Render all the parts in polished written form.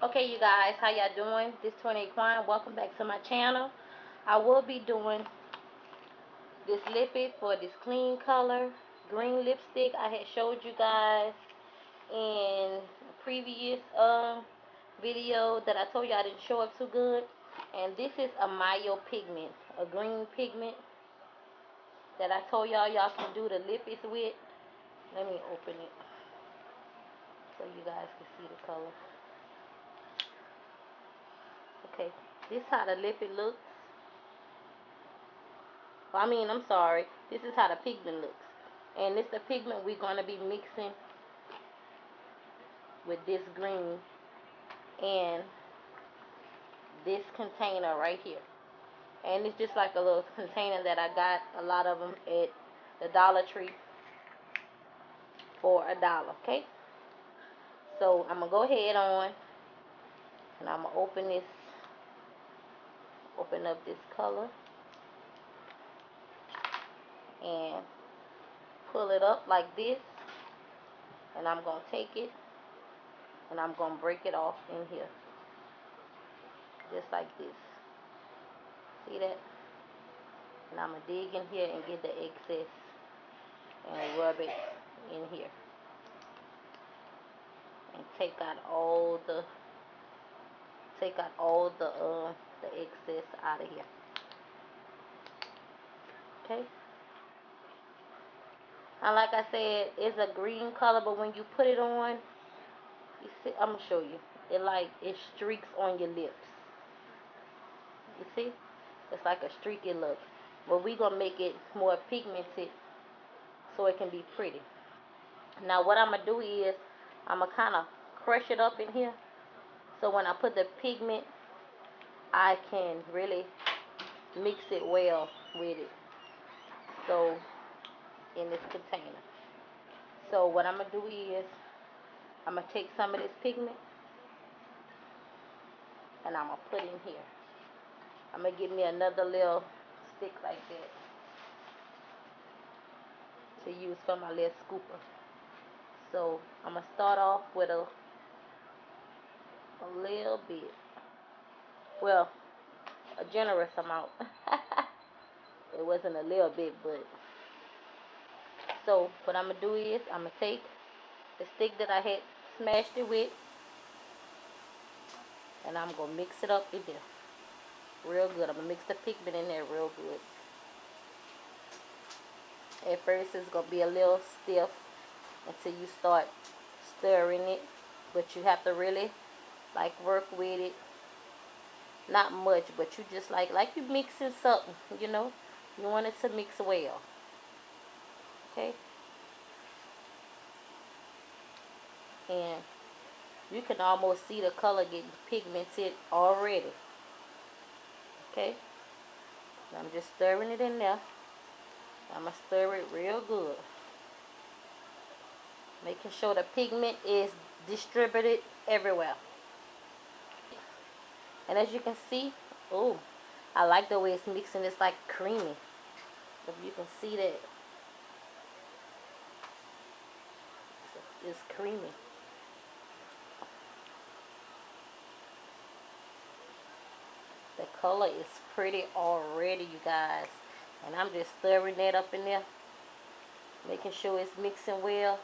Okay, you guys, how y'all doing? This 28 Quan. Welcome back to my channel. I will be doing this lippy for this clean color green lipstick I had showed you guys in a previous video that I told you I didn't show up too good. And this is a Myo Pigment, a green pigment that I told y'all can do the lippies with. Let me open it so you guys can see the color. Okay, this is how the lippy looks. I'm sorry. This is how the pigment looks. And this is the pigment we're going to be mixing with this green and this container right here. And it's just like a little container that I got a lot of them at the Dollar Tree for $1, okay? So I'm going to go ahead on and I'm going to open up this color and pull it up like this. And I'm going to take it and I'm going to break it off in here. Just like this. See that? And I'm going to dig in here and get the excess and rub it in here. And take out all the excess out of here. Okay? And like I said, it's a green color, but when you put it on, you see, I'm going to show you. It streaks on your lips. You see? It's like a streaky look. But we're going to make it more pigmented so it can be pretty. Now what I'm going to do is I'm going to kind of crush it up in here. So when I put the pigment, I can really mix it well with it. So in this container. So what I'm going to do is I'm going to take some of this pigment and I'm going to put in here. I'm going to give me another little stick like that to use for my little scooper. So I'm going to start off with a little bit. Well, a generous amount. It wasn't a little bit, but. So what I'm going to do is I'm going to take the stick that I had smashed it with and I'm going to mix it up in there real good. I'm going to mix the pigment in there real good. At first it's going to be a little stiff until you start stirring it, but you have to really work with it. Not much, but you just like you mixing something, you know. You want it to mix well. Okay? And you can almost see the color getting pigmented already. Okay? I'm just stirring it in there. I'm going to stir it real good. Making sure the pigment is distributed everywhere. And as you can see, oh, I like the way it's mixing. It's like creamy. If you can see that. It's creamy. The color is pretty already, you guys. And I'm just stirring that up in there. Making sure it's mixing well.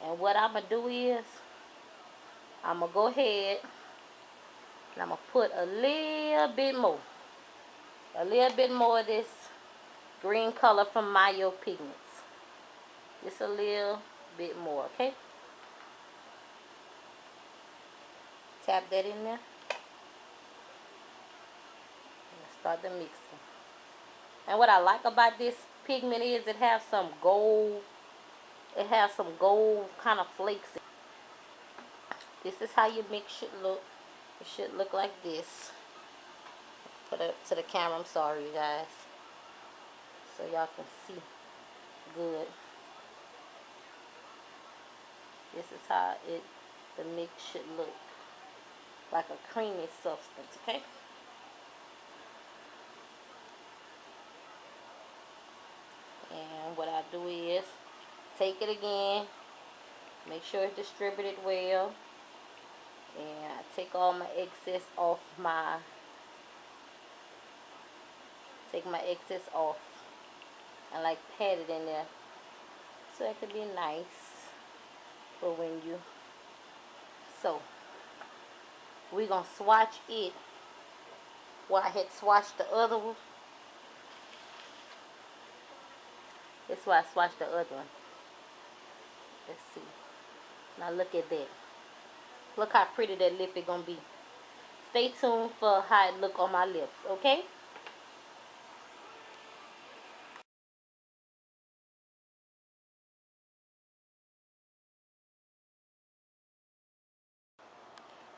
And what I'm going to do is, I'm going to go ahead and I'm going to put a little bit more. A little bit more of this green color from Myo Pigments. Just a little bit more, okay? Tap that in there. Start the mixing. And what I like about this pigment is it has some gold. It has some gold kind of flakes. This is how your mix should look. It should look like this. Put it up to the camera. I'm sorry, you guys. So y'all can see good. This is how the mix should look. Like a creamy substance, okay? And what I do is take it again, make sure it's distributed well, And I take all my excess off take my excess off and like pat it in there so it could be nice for when you. So we're gonna swatch it. Well, I had swatched the other one. That's why I swatched the other one. Let's see. Now look at that. Look how pretty that lip is gonna be. Stay tuned for how it look on my lips, okay?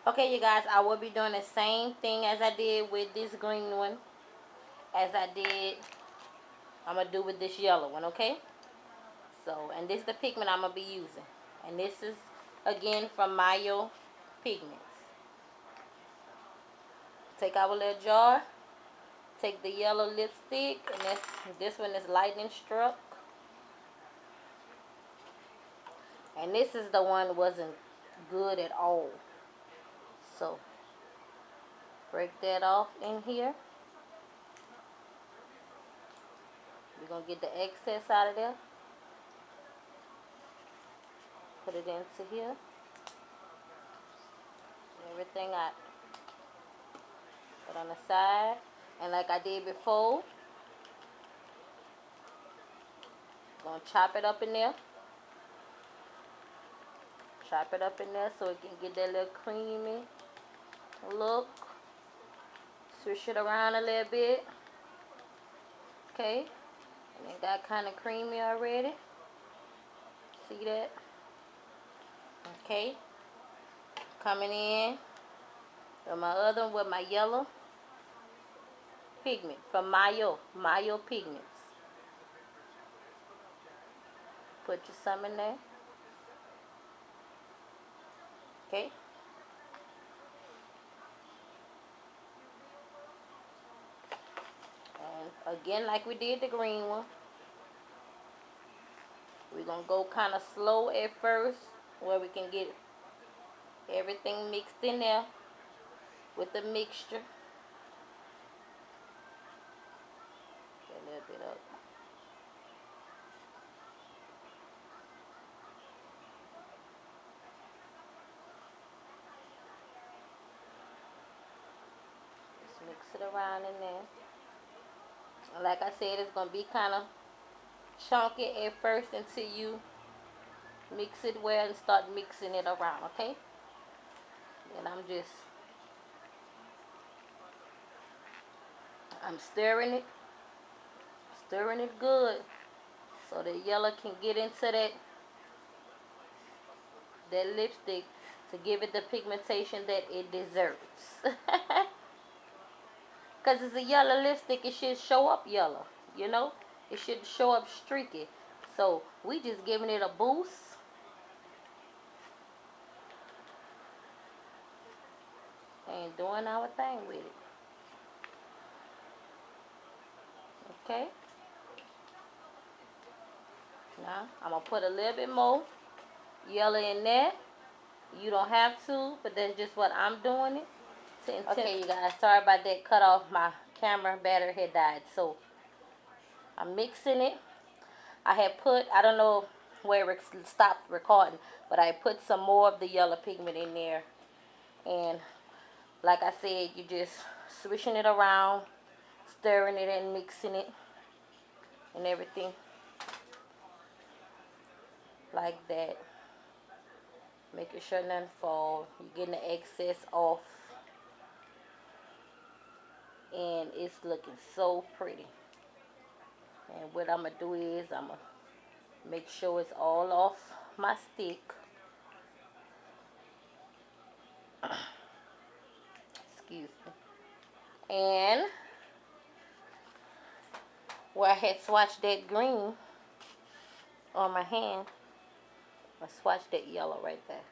Okay, you guys, I will be doing the same thing as I did with this green one, as I'm gonna do with this yellow one, okay? So, and this is the pigment I'm gonna be using, and this is again from Myo Pigments. Take our little jar, take the yellow lipstick, and this one is lightning struck, and this is the one that wasn't good at all. So break that off in here. We're gonna get the excess out of there. Put it into here. Everything out. Put on the side. And like I did before, gonna chop it up in there. Chop it up in there so it can get that little creamy look. Swish it around a little bit. Okay. And it got kind of creamy already. See that? Okay. Coming in with my other one with my yellow pigment from Myo Pigments. Put your some in there. Okay. And again, like we did the green one, we're gonna go kind of slow at first, where we can get everything mixed in there with the mixture. Get a little bit up. Just mix it around in there. And like I said, it's gonna be kind of chunky at first until you mix it well and start mixing it around, okay? And I'm stirring it good so the yellow can get into that lipstick to give it the pigmentation that it deserves. Because it's a yellow lipstick, it should show up yellow, you know? It should show up streaky. So we just giving it a boost. And doing our thing with it. Okay? Now, I'm going to put a little bit more yellow in there. You don't have to, but that's just what I'm doing it. Okay, you guys, sorry about that. Cut off my camera. Battery had died. So, I'm mixing it. I don't know where it stopped recording, but I put some more of the yellow pigment in there. And like I said, you just swishing it around, stirring it and mixing it and everything like that. Making sure nothing falls. You're getting the excess off. And it's looking so pretty. And what I'm going to do is I'm going to make sure it's all off my stick. Excuse me. And where I had swatched that green on my hand, I swatched that yellow right there.